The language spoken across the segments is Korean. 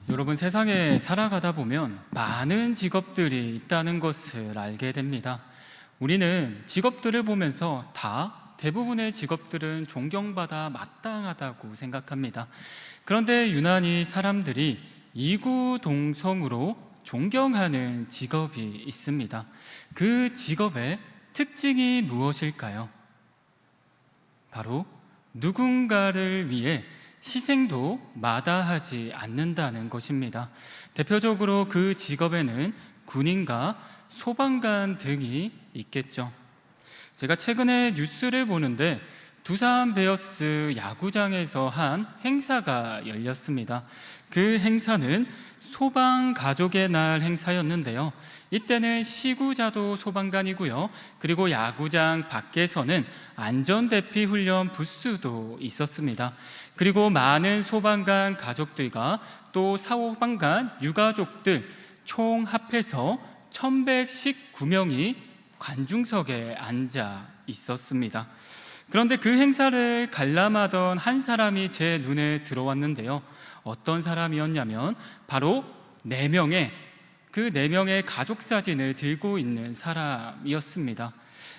여러분, 세상에 살아가다 보면 많은 직업들이 있다는 것을 알게 됩니다. 우리는 직업들을 보면서 대부분의 직업들은 존경받아 마땅하다고 생각합니다. 그런데 유난히 사람들이 이구동성으로 존경하는 직업이 있습니다. 그 직업의 특징이 무엇일까요? 바로 누군가를 위해 희생도 마다하지 않는다는 것입니다. 대표적으로 그 직업에는 군인과 소방관 등이 있겠죠. 제가 최근에 뉴스를 보는데 두산 베어스 야구장에서 한 행사가 열렸습니다. 그 행사는 소방 가족의 날 행사였는데요. 이때는 시구자도 소방관이고요. 그리고 야구장 밖에서는 안전대피 훈련 부스도 있었습니다. 그리고 많은 소방관 가족들과 또 소방관 유가족들 총 합해서 1119명이 관중석에 앉아 있었습니다. 그런데 그 행사를 관람하던 한 사람이 제 눈에 들어왔는데요. 어떤 사람이었냐면 바로 그 4명의 가족 사진을 들고 있는 사람이었습니다.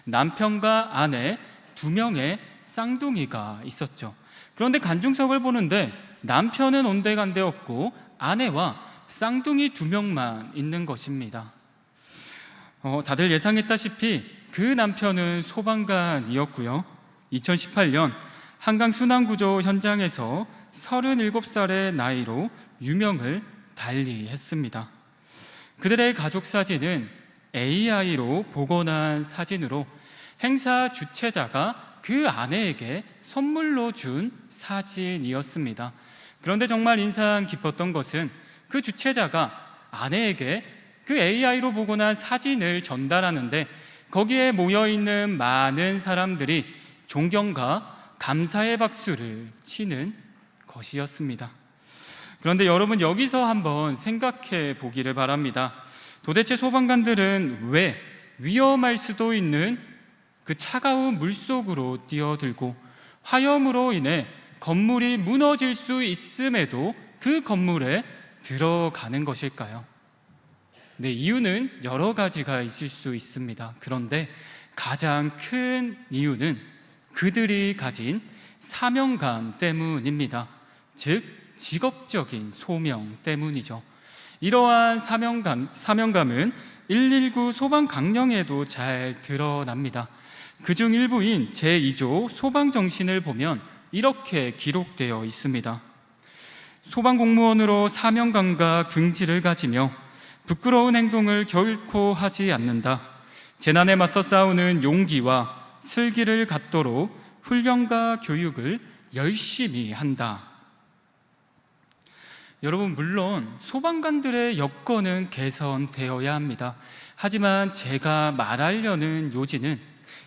남편과 아내 2명의 쌍둥이가 있었죠. 그런데 관중석을 보는데 남편은 온데간데 없고 아내와 쌍둥이 2명만 있는 것입니다. 다들 예상했다시피 그 남편은 소방관이었고요. 2018년 한강 순환구조 현장에서 37살의 나이로 유명을 달리했습니다. 그들의 가족 사진은 AI로 복원한 사진으로 행사 주최자가 그 아내에게 선물로 준 사진이었습니다. 그런데 정말 인상 깊었던 것은 그 주최자가 아내에게 그 AI로 복원한 사진을 전달하는데 거기에 모여있는 많은 사람들이 존경과 감사의 박수를 치는 것이었습니다. 그런데 여러분, 여기서 한번 생각해 보기를 바랍니다. 도대체 소방관들은 왜 위험할 수도 있는 그 차가운 물속으로 뛰어들고 화염으로 인해 건물이 무너질 수 있음에도 그 건물에 들어가는 것일까요? 네, 이유는 여러 가지가 있을 수 있습니다. 그런데 가장 큰 이유는 그들이 가진 사명감 때문입니다. 즉, 직업적인 소명 때문이죠. 이러한 사명감은 119 소방 강령에도 잘 드러납니다. 그중 일부인 제2조 소방정신을 보면 이렇게 기록되어 있습니다. 소방공무원으로 사명감과 긍지를 가지며 부끄러운 행동을 결코 하지 않는다. 재난에 맞서 싸우는 용기와 슬기를 갖도록 훈련과 교육을 열심히 한다. 여러분, 물론 소방관들의 여건은 개선되어야 합니다. 하지만 제가 말하려는 요지는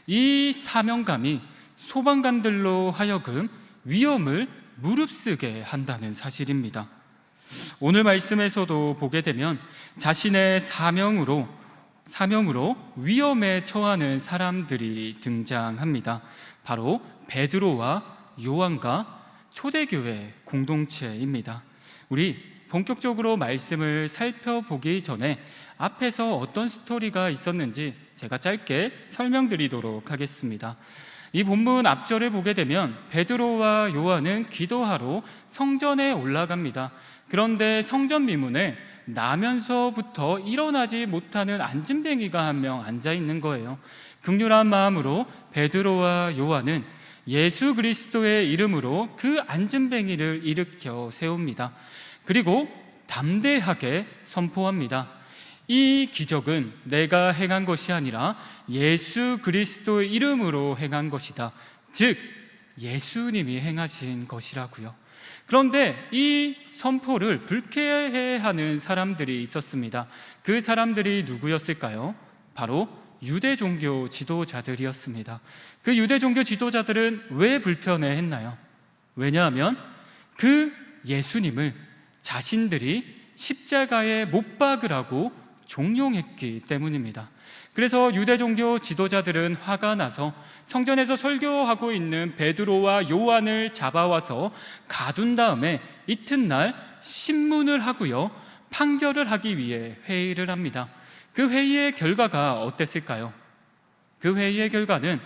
이 사명감이 소방관들로 하여금 위험을 무릅쓰게 한다는 사실입니다. 오늘 말씀에서도 보게 되면 자신의 사명으로 위험에 처하는 사람들이 등장합니다. 바로 베드로와 요한과 초대교회 공동체입니다. 우리 본격적으로 말씀을 살펴보기 전에 앞에서 어떤 스토리가 있었는지 제가 짧게 설명드리도록 하겠습니다. 이 본문 앞절을 보게 되면 베드로와 요한은 기도하러 성전에 올라갑니다. 그런데 성전 미문에 나면서부터 일어나지 못하는 안진뱅이가 한 명 앉아 있는 거예요. 긍휼한 마음으로 베드로와 요한은 예수 그리스도의 이름으로 그 안진뱅이를 일으켜 세웁니다. 그리고 담대하게 선포합니다. 이 기적은 내가 행한 것이 아니라 예수 그리스도의 이름으로 행한 것이다. 즉, 예수님이 행하신 것이라고요. 그런데 이 선포를 불쾌해하는 사람들이 있었습니다. 그 사람들이 누구였을까요? 바로 유대 종교 지도자들이었습니다. 그 유대 종교 지도자들은 왜 불편해했나요? 왜냐하면 그 예수님을 자신들이 십자가에 못 박으라고 종용했기 때문입니다. 그래서 유대 종교 지도자들은 화가 나서 성전에서 설교하고 있는 베드로와 요한을 잡아와서 가둔 다음에 이튿날 신문을 하고요, 판결을 하기 위해 회의를 합니다. 그 회의의 결과가 어땠을까요? 그 회의의 결과는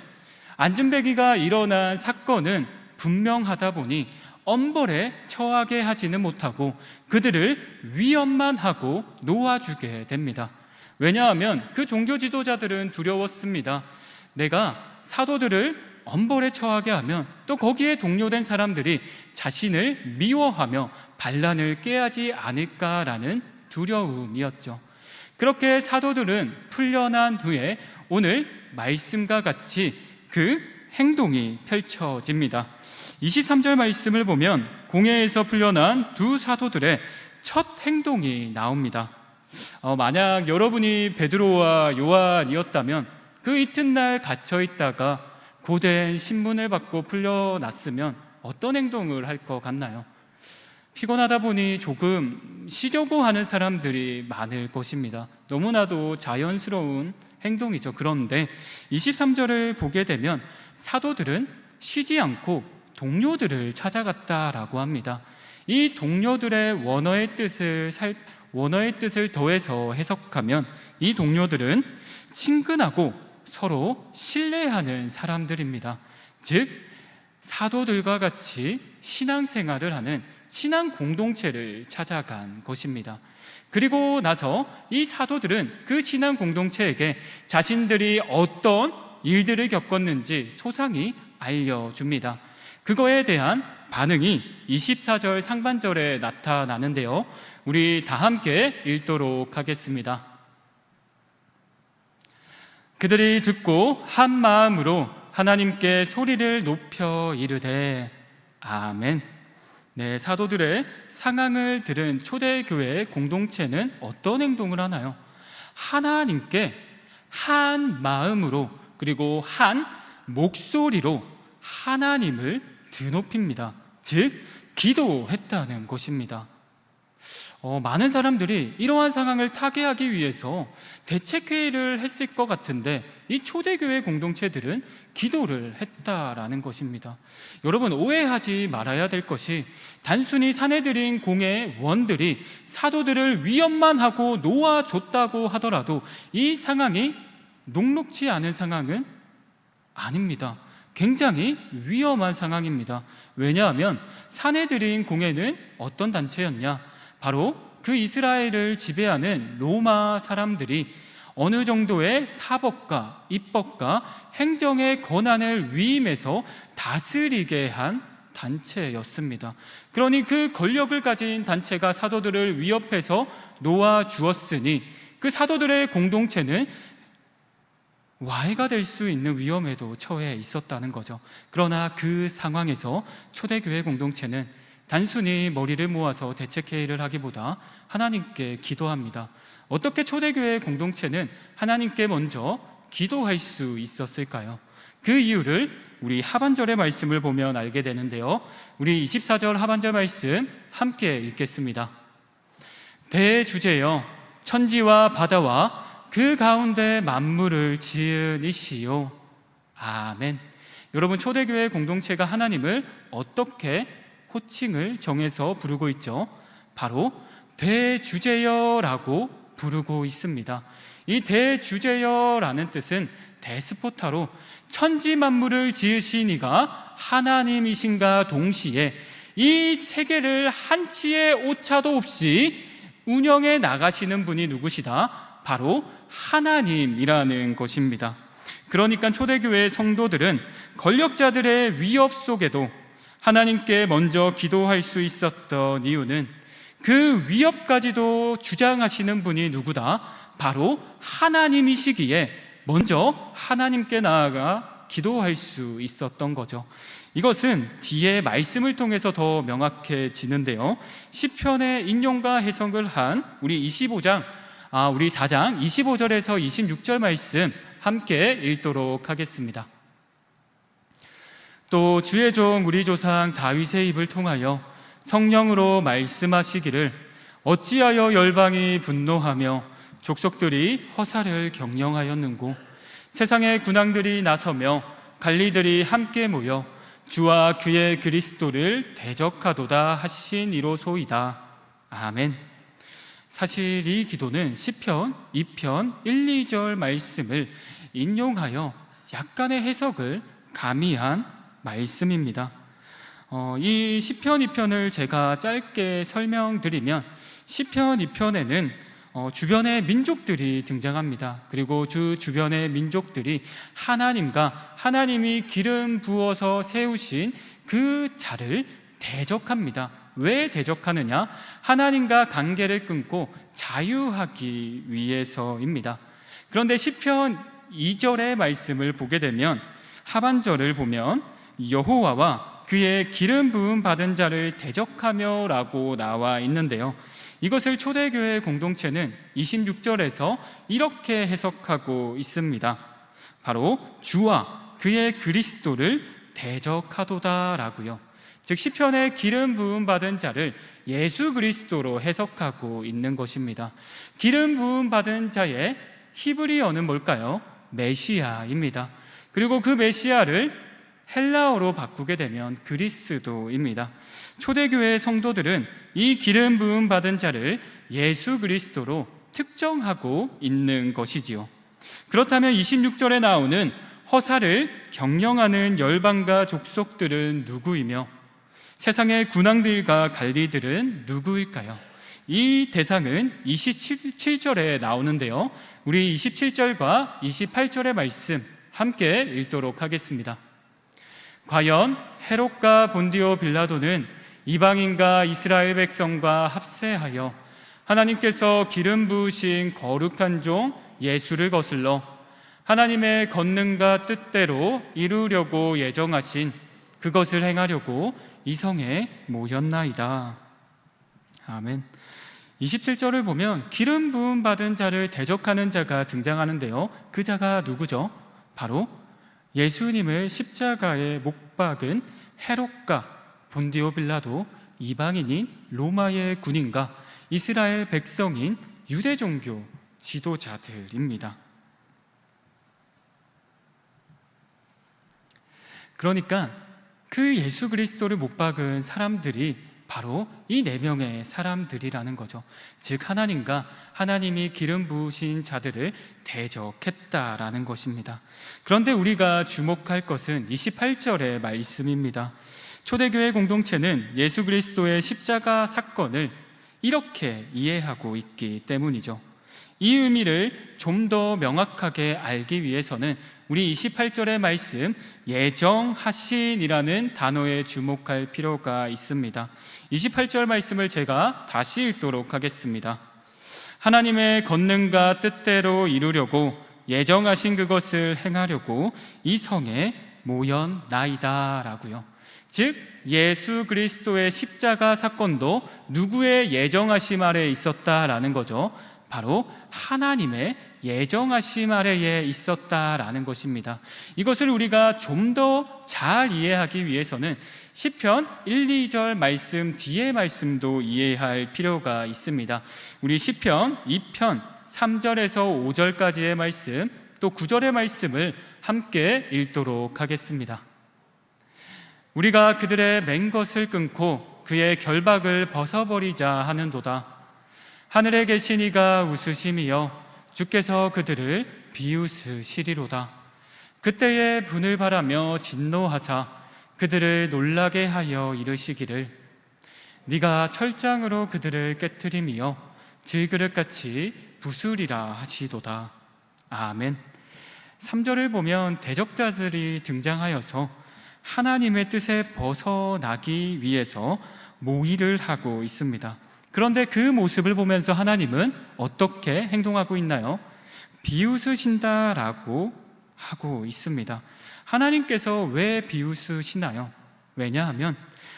안전배기가 일어난 사건은 분명하다 보니 엄벌에 처하게 하지는 못하고 그들을 위협만 하고 놓아주게 됩니다. 왜냐하면 그 종교 지도자들은 두려웠습니다. 내가 사도들을 엄벌에 처하게 하면 또 거기에 동료된 사람들이 자신을 미워하며 반란을 깨하지 않을까라는 두려움이었죠. 그렇게 사도들은 풀려난 후에 오늘 말씀과 같이 그 행동이 펼쳐집니다. 23절 말씀을 보면 공회에서 풀려난 두 사도들의 첫 행동이 나옵니다. 만약 여러분이 베드로와 요한이었다면 그 이튿날 갇혀 있다가 고된 신문을 받고 풀려났으면 어떤 행동을 할 것 같나요? 피곤하다 보니 조금 쉬려고 하는 사람들이 많을 것입니다. 너무나도 자연스러운 행동이죠. 그런데 23절을 보게 되면 사도들은 쉬지 않고 동료들을 찾아갔다라고 합니다. 이 동료들의 원어의 뜻을 더해서 해석하면 이 동료들은 친근하고 서로 신뢰하는 사람들입니다. 즉 사도들과 같이 신앙생활을 하는 신앙 공동체를 찾아간 것입니다. 그리고 나서 이 사도들은 그 신앙 공동체에게 자신들이 어떤 일들을 겪었는지 소상히 알려줍니다. 그거에 대한 반응이 24절 상반절에 나타나는데요, 우리 다 함께 읽도록 하겠습니다. 그들이 듣고 한 마음으로 하나님께 소리를 높여 이르되 아멘. 네, 사도들의 상황을 들은 초대교회 공동체는 어떤 행동을 하나요? 하나님께 한 마음으로 그리고 한 목소리로 하나님을 드높입니다. 즉 기도했다는 것입니다. 많은 사람들이 이러한 상황을 타개하기 위해서 대책회의를 했을 것 같은데 이 초대교회 공동체들은 기도를 했다라는 것입니다. 여러분, 오해하지 말아야 될 것이 단순히 사내들인 공회원들이 사도들을 위협만 하고 놓아줬다고 하더라도 이 상황이 녹록지 않은 상황은 아닙니다. 굉장히 위험한 상황입니다. 왜냐하면 사내들인 공회는 어떤 단체였냐? 바로 그 이스라엘을 지배하는 로마 사람들이 어느 정도의 사법과 입법과 행정의 권한을 위임해서 다스리게 한 단체였습니다. 그러니 그 권력을 가진 단체가 사도들을 위협해서 놓아주었으니 그 사도들의 공동체는 와해가 될 수 있는 위험에도 처해 있었다는 거죠. 그러나 그 상황에서 초대교회 공동체는 단순히 머리를 모아서 대책회의를 하기보다 하나님께 기도합니다. 어떻게 초대교회 공동체는 하나님께 먼저 기도할 수 있었을까요? 그 이유를 우리 하반절의 말씀을 보면 알게 되는데요, 우리 24절 하반절 말씀 함께 읽겠습니다. 대주제여 천지와 바다와 그 가운데 만물을 지은 이시요 아멘. 여러분, 초대교회 공동체가 하나님을 어떻게 호칭을 정해서 부르고 있죠? 바로 대주제여라고 부르고 있습니다. 이 대주제여라는 뜻은 데스포타로 천지 만물을 지으신 이가 하나님이신가 동시에 이 세계를 한치의 오차도 없이 운영해 나가시는 분이 누구시다? 바로 하나님이라는 것입니다. 그러니까 초대교회 성도들은 권력자들의 위협 속에도 하나님께 먼저 기도할 수 있었던 이유는 그 위협까지도 주장하시는 분이 누구다? 바로 하나님이시기에 먼저 하나님께 나아가 기도할 수 있었던 거죠. 이것은 뒤에 말씀을 통해서 더 명확해지는데요, 시편의 인용과 해석을 한 우리 4장 25절에서 26절 말씀 함께 읽도록 하겠습니다. 또 주의 종 우리 조상 다윗의 입을 통하여 성령으로 말씀하시기를 어찌하여 열방이 분노하며 족속들이 허사를 경영하였는고 세상의 군왕들이 나서며 관리들이 함께 모여 주와 그의 그리스도를 대적하도다 하시니로소이다. 아멘. 사실 이 기도는 시편 2편 1, 2절 말씀을 인용하여 약간의 해석을 가미한 말씀입니다. 이 시편 2편을 제가 짧게 설명드리면 시편 2편에는 주변의 민족들이 등장합니다. 그리고 주변의 민족들이 하나님과 하나님이 기름 부어서 세우신 그 자를 대적합니다. 왜 대적하느냐? 하나님과 관계를 끊고 자유하기 위해서입니다. 그런데 시편 2절의 말씀을 보게 되면 하반절을 보면 여호와와 그의 기름 부음 받은 자를 대적하며 라고 나와 있는데요, 이것을 초대교회 공동체는 26절에서 이렇게 해석하고 있습니다. 바로 주와 그의 그리스도를 대적하도다 라고요. 즉 시편의 기름 부음 받은 자를 예수 그리스도로 해석하고 있는 것입니다. 기름 부음 받은 자의 히브리어는 뭘까요? 메시아입니다. 그리고 그 메시아를 헬라어로 바꾸게 되면 그리스도입니다. 초대교회 성도들은 이 기름 부음 받은 자를 예수 그리스도로 특정하고 있는 것이지요. 그렇다면 26절에 나오는 허사를 경영하는 열방과 족속들은 누구이며 세상의 군왕들과 관리들은 누구일까요? 이 대상은 27절에 나오는데요, 우리 27절과 28절의 말씀 함께 읽도록 하겠습니다. 과연 헤롯과 본디오 빌라도는 이방인과 이스라엘 백성과 합세하여 하나님께서 기름 부으신 거룩한 종 예수를 거슬러 하나님의 권능과 뜻대로 이루려고 예정하신 그것을 행하려고 이 성에 모였나이다. 아멘. 27절을 보면 기름 부음 받은 자를 대적하는 자가 등장하는데요, 그 자가 누구죠? 바로 예수님을 십자가에 못 박은 헤롯과 본디오 빌라도, 이방인인 로마의 군인과 이스라엘 백성인 유대 종교 지도자들입니다. 그러니까 그 예수 그리스도를 못 박은 사람들이 바로 이 4명의 사람들이라는 거죠. 즉 하나님과 하나님이 기름 부으신 자들을 대적했다라는 것입니다. 그런데 우리가 주목할 것은 28절의 말씀입니다. 초대교회 공동체는 예수 그리스도의 십자가 사건을 이렇게 이해하고 있기 때문이죠. 이 의미를 좀 더 명확하게 알기 위해서는 우리 28절의 말씀 예정하신이라는 단어에 주목할 필요가 있습니다. 28절 말씀을 제가 다시 읽도록 하겠습니다. 하나님의 권능과 뜻대로 이루려고 예정하신 그것을 행하려고 이 성에 모였나이다 라고요. 즉 예수 그리스도의 십자가 사건도 누구의 예정하심 아래에 있었다라는 거죠. 바로 하나님의 예정하심 아래에 있었다라는 것입니다. 이것을 우리가 좀 더 잘 이해하기 위해서는 시편 1, 2절 말씀 뒤의 말씀도 이해할 필요가 있습니다. 우리 시편 2편 3절에서 5절까지의 말씀, 또 9절의 말씀을 함께 읽도록 하겠습니다. 우리가 그들의 맨 것을 끊고 그의 결박을 벗어버리자 하는도다. 하늘에 계신 이가 웃으심이여 주께서 그들을 비웃으시리로다. 그때에 분을 바라며 진노하사 그들을 놀라게 하여 이르시기를 네가 철장으로 그들을 깨트리며 질그릇같이 부수리라 하시도다. 아멘. 3절을 보면 대적자들이 등장하여서 하나님의 뜻에 벗어나기 위해서 모의를 하고 있습니다. 그런데 그 모습을 보면서 하나님은 어떻게 행동하고 있나요? 비웃으신다라고 하고 있습니다. 하나님께서 왜 비웃으시나요? 왜냐하면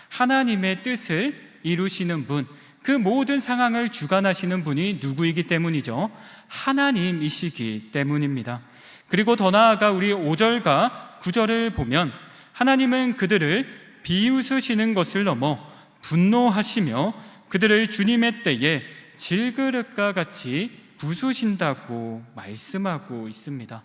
하나님의 뜻을 이루시는 분, 그 모든 상황을 주관하시는 분이 누구이기 때문이죠? 하나님이시기 때문입니다. 그리고 더 나아가 우리 5절과 9절을 보면 하나님은 그들을 비웃으시는 것을 넘어 분노하시며 그들을 주님의 때에 질그릇과 같이 부수신다고 말씀하고 있습니다.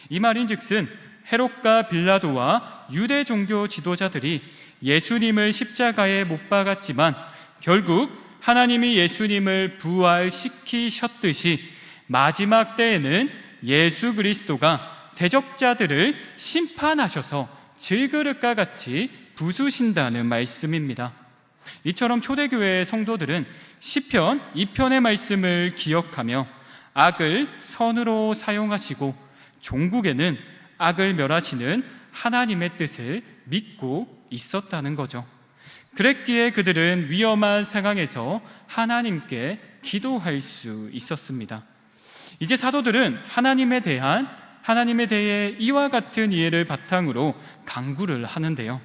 이 말인즉슨 헤롯과 빌라도와 유대 종교 지도자들이 예수님을 십자가에 못 박았지만 결국 하나님이 예수님을 부활시키셨듯이 마지막 때에는 예수 그리스도가 대적자들을 심판하셔서 질그릇과 같이 부수신다는 말씀입니다. 이처럼 초대교회의 성도들은 시편 2편의 말씀을 기억하며 악을 선으로 사용하시고 종국에는 악을 멸하시는 하나님의 뜻을 믿고 있었다는 거죠. 그랬기에 그들은 위험한 상황에서 하나님께 기도할 수 있었습니다. 이제 사도들은 하나님에 대해 이와 같은 이해를 바탕으로 간구를 하는데요.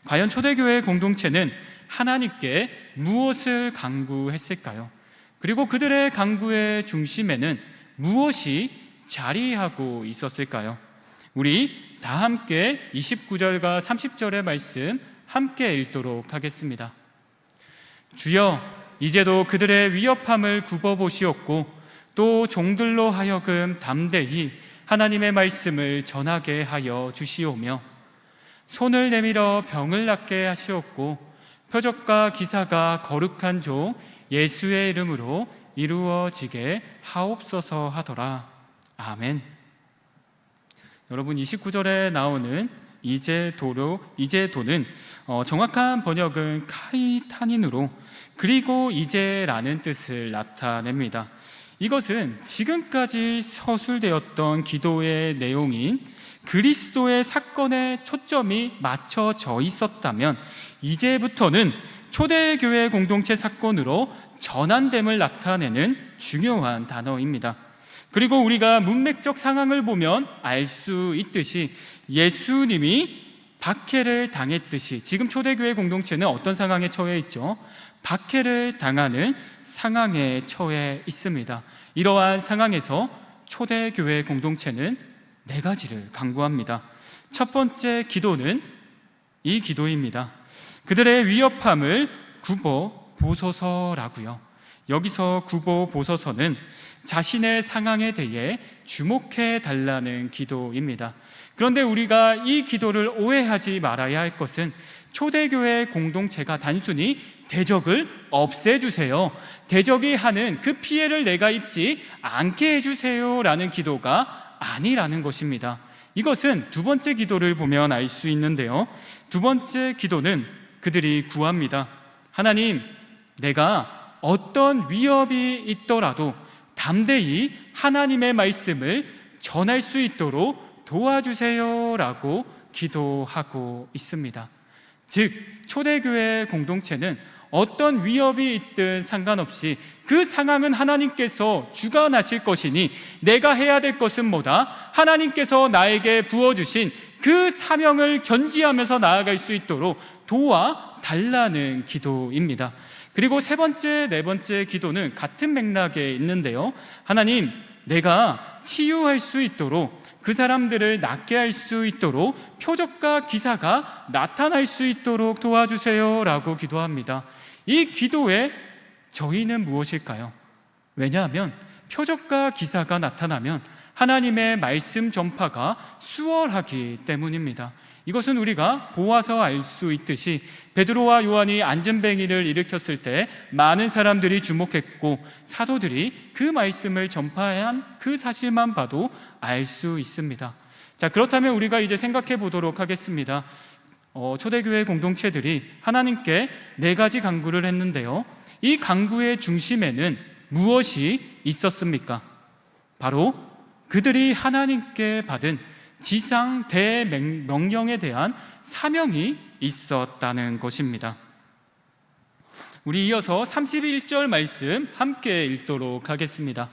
과연 초대교회 공동체는 하나님께 무엇을 간구했을까요? 그리고 그들의 간구의 중심에는 무엇이 자리하고 있었을까요? 우리 다 함께 29절과 30절의 말씀 함께 읽도록 하겠습니다. 주여, 이제도 그들의 위협함을 굽어보시옵고 또 종들로 하여금 담대히 하나님의 말씀을 전하게 하여 주시오며 손을 내밀어 병을 낫게 하시옵고 표적과 기사가 거룩한 종 예수의 이름으로 이루어지게 하옵소서 하더라. 아멘. 여러분, 29절에 나오는 이제도는 정확한 번역은 카이타닌으로 그리고 이제라는 뜻을 나타냅니다. 이것은 지금까지 서술되었던 기도의 내용인 그리스도의 사건에 초점이 맞춰져 있었다면 이제부터는 초대교회 공동체 사건으로 전환됨을 나타내는 중요한 단어입니다. 그리고 우리가 문맥적 상황을 보면 알 수 있듯이 예수님이 박해를 당했듯이 지금 초대교회 공동체는 어떤 상황에 처해 있죠? 박해를 당하는 상황에 처해 있습니다. 이러한 상황에서 초대교회 공동체는 4가지를 간구합니다. 첫 번째 기도는 이 기도입니다. 그들의 위협함을 굽어 보소서라고요. 여기서 굽어 보소서는 자신의 상황에 대해 주목해 달라는 기도입니다. 그런데 우리가 이 기도를 오해하지 말아야 할 것은 초대교회 공동체가 단순히 대적을 없애주세요, 대적이 하는 그 피해를 내가 입지 않게 해주세요 라는 기도가 아니라는 것입니다. 이것은 두 번째 기도를 보면 알 수 있는데요, 두 번째 기도는 그들이 구합니다. 하나님, 내가 어떤 위협이 있더라도 담대히 하나님의 말씀을 전할 수 있도록 도와주세요 라고 기도하고 있습니다. 즉, 초대교회 공동체는 어떤 위협이 있든 상관없이 그 상황은 하나님께서 주관하실 것이니 내가 해야 될 것은 뭐다? 하나님께서 나에게 부어주신 그 사명을 견지하면서 나아갈 수 있도록 도와달라는 기도입니다. 그리고 세 번째, 네 번째 기도는 같은 맥락에 있는데요, 하나님, 내가 치유할 수 있도록, 그 사람들을 낫게 할 수 있도록, 표적과 기사가 나타날 수 있도록 도와주세요 라고 기도합니다. 이 기도의 저희는 무엇일까요? 왜냐하면 표적과 기사가 나타나면 하나님의 말씀 전파가 수월하기 때문입니다. 이것은 우리가 보아서 알 수 있듯이 베드로와 요한이 안전뱅이를 일으켰을 때 많은 사람들이 주목했고 사도들이 그 말씀을 전파한 그 사실만 봐도 알 수 있습니다. 자, 그렇다면 우리가 이제 생각해 보도록 하겠습니다. 초대교회 공동체들이 하나님께 4가지 간구를 했는데요, 이 간구의 중심에는 무엇이 있었습니까? 바로 그들이 하나님께 받은 지상 대명령에 대한 사명이 있었다는 것입니다. 우리 이어서 31절 말씀 함께 읽도록 하겠습니다.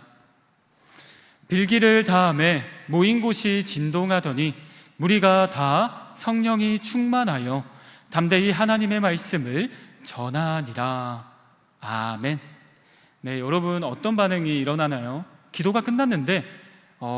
빌기를 다함에 모인 곳이 진동하더니 무리가 다 성령이 충만하여 담대히 하나님의 말씀을 전하니라. 아멘. 네, 여러분 어떤 반응이 일어나나요? 기도가 끝났는데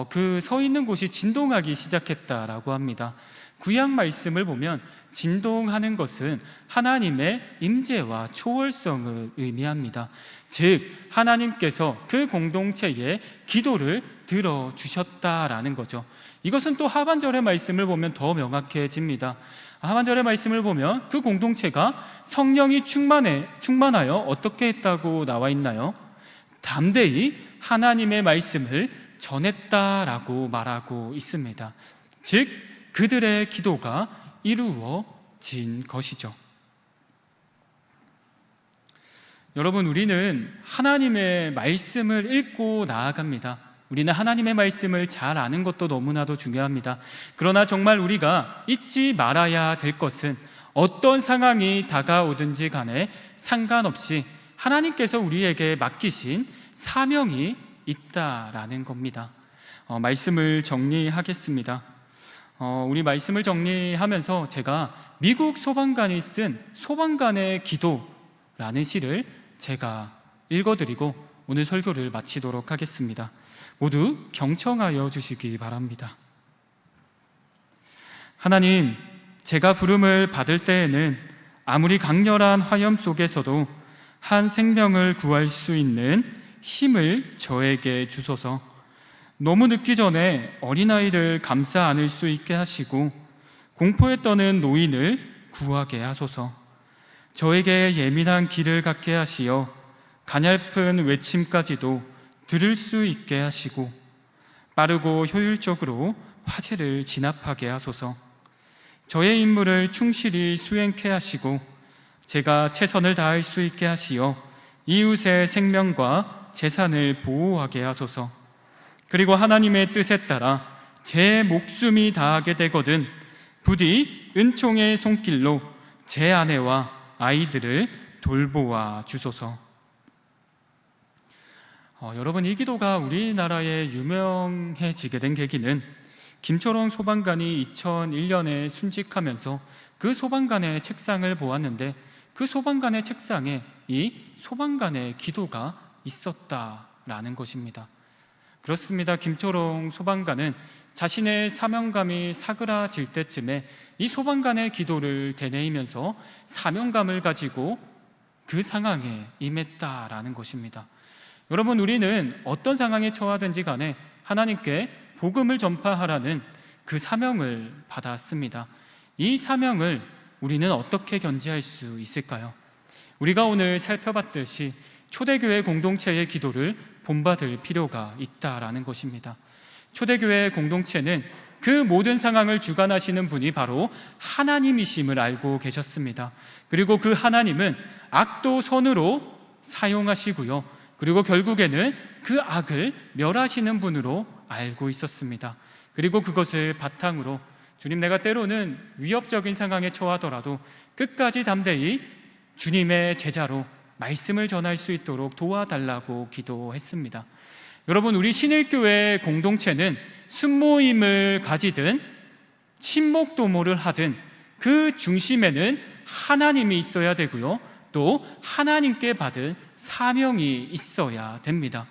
그 서 있는 곳이 진동하기 시작했다라고 합니다. 구약 말씀을 보면 진동하는 것은 하나님의 임재와 초월성을 의미합니다. 즉 하나님께서 그 공동체의 기도를 들어주셨다라는 거죠. 이것은 또 하반절의 말씀을 보면 더 명확해집니다. 하반절의 말씀을 보면 그 공동체가 성령이 충만하여 어떻게 했다고 나와 있나요? 담대히 하나님의 말씀을 전했다라고 말하고 있습니다. 즉 그들의 기도가 이루어진 것이죠. 여러분, 우리는 하나님의 말씀을 읽고 나아갑니다. 우리는 하나님의 말씀을 잘 아는 것도 너무나도 중요합니다. 그러나 정말 우리가 잊지 말아야 될 것은 어떤 상황이 다가오든지 간에 상관없이 하나님께서 우리에게 맡기신 사명이 있다라는 겁니다. 말씀을 정리하겠습니다. 우리 말씀을 정리하면서 제가 미국 소방관이 쓴 소방관의 기도라는 시를 제가 읽어드리고 오늘 설교를 마치도록 하겠습니다. 모두 경청하여 주시기 바랍니다. 하나님, 제가 부름을 받을 때에는 아무리 강렬한 화염 속에서도 한 생명을 구할 수 있는 힘을 저에게 주소서. 너무 늦기 전에 어린아이를 감싸 안을 수 있게 하시고 공포에 떠는 노인을 구하게 하소서. 저에게 예민한 귀를 갖게 하시어 가냘픈 외침까지도 들을 수 있게 하시고 빠르고 효율적으로 화제를 진압하게 하소서. 저의 임무를 충실히 수행케 하시고 제가 최선을 다할 수 있게 하시어 이웃의 생명과 재산을 보호하게 하소서. 그리고 하나님의 뜻에 따라 제 목숨이 다하게 되거든 부디 은총의 손길로 제 아내와 아이들을 돌보아 주소서. 여러분, 이 기도가 우리나라에 유명해지게 된 계기는 김초롱 소방관이 2001년에 순직하면서 그 소방관의 책상을 보았는데 그 소방관의 책상에 이 소방관의 기도가 있었다라는 것입니다. 그렇습니다. 김초롱 소방관은 자신의 사명감이 사그라질 때쯤에 이 소방관의 기도를 되뇌이면서 사명감을 가지고 그 상황에 임했다라는 것입니다. 여러분, 우리는 어떤 상황에 처하든지 간에 하나님께 복음을 전파하라는 그 사명을 받았습니다. 이 사명을 우리는 어떻게 견지할 수 있을까요? 우리가 오늘 살펴봤듯이 초대교회 공동체의 기도를 본받을 필요가 있다라는 것입니다. 초대교회 공동체는 그 모든 상황을 주관하시는 분이 바로 하나님이심을 알고 계셨습니다. 그리고 그 하나님은 악도 선으로 사용하시고요, 그리고 결국에는 그 악을 멸하시는 분으로 알고 있었습니다. 그리고 그것을 바탕으로 주님, 내가 때로는 위협적인 상황에 처하더라도 끝까지 담대히 주님의 제자로 말씀을 전할 수 있도록 도와달라고 기도했습니다. 여러분, 우리 신일교회 공동체는 순모임을 가지든 친목도모를 하든 그 중심에는 하나님이 있어야 되고요, 또 하나님께 받은 사명이 있어야 됩니다.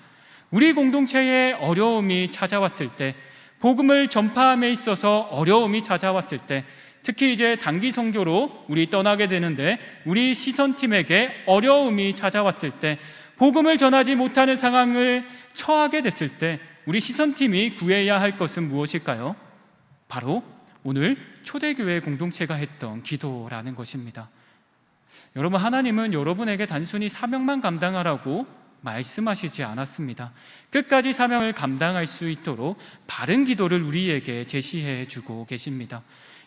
우리 공동체에 어려움이 찾아왔을 때, 복음을 전파함에 있어서 어려움이 찾아왔을 때, 특히 이제 단기 선교로 우리 떠나게 되는데 우리 시선팀에게 어려움이 찾아왔을 때, 복음을 전하지 못하는 상황을 처하게 됐을 때 우리 시선팀이 구해야 할 것은 무엇일까요? 바로 오늘 초대교회 공동체가 했던 기도라는 것입니다. 여러분, 하나님은 여러분에게 단순히 사명만 감당하라고 말씀하시지 않았습니다. 끝까지 사명을 감당할 수 있도록 바른 기도를 우리에게 제시해 주고 계십니다.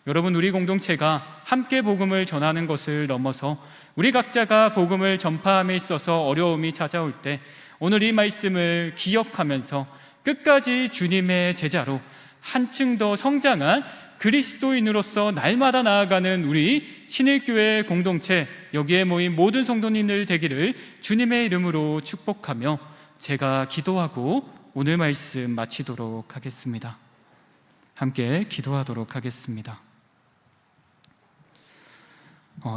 여러분, 우리 공동체가 함께 복음을 전하는 것을 넘어서 우리 각자가 복음을 전파함에 있어서 어려움이 찾아올 때 오늘 이 말씀을 기억하면서 끝까지 주님의 제자로 한층 더 성장한 그리스도인으로서 날마다 나아가는 우리 신일교회 공동체, 여기에 모인 모든 성도님들 되기를 주님의 이름으로 축복하며 제가 기도하고 오늘 말씀 마치도록 하겠습니다. 함께 기도하도록 하겠습니다.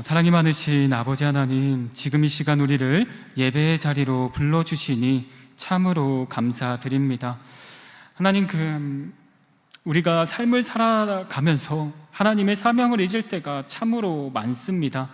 사랑이 많으신 아버지 하나님, 지금 이 시간 우리를 예배의 자리로 불러주시니 참으로 감사드립니다. 하나님, 우리가 삶을 살아가면서 하나님의 사명을 잊을 때가 참으로 많습니다.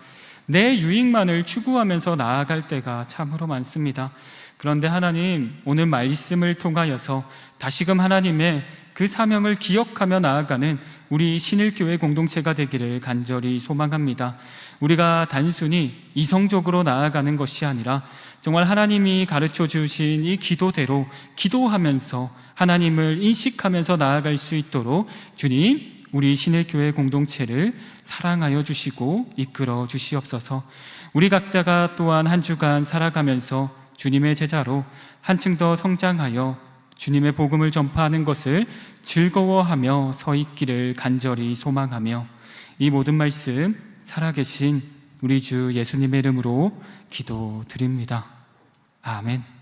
내 유익만을 추구하면서 나아갈 때가 참으로 많습니다. 그런데 하나님, 오늘 말씀을 통하여서 다시금 하나님의 그 사명을 기억하며 나아가는 우리 신일교회 공동체가 되기를 간절히 소망합니다. 우리가 단순히 이성적으로 나아가는 것이 아니라 정말 하나님이 가르쳐 주신 이 기도대로 기도하면서 하나님을 인식하면서 나아갈 수 있도록 주님, 우리 신일교회 공동체를 사랑하여 주시고 이끌어 주시옵소서. 우리 각자가 또한 한 주간 살아가면서 주님의 제자로 한층 더 성장하여 주님의 복음을 전파하는 것을 즐거워하며 서 있기를 간절히 소망하며 이 모든 말씀 살아계신 우리 주 예수님의 이름으로 기도드립니다. 아멘.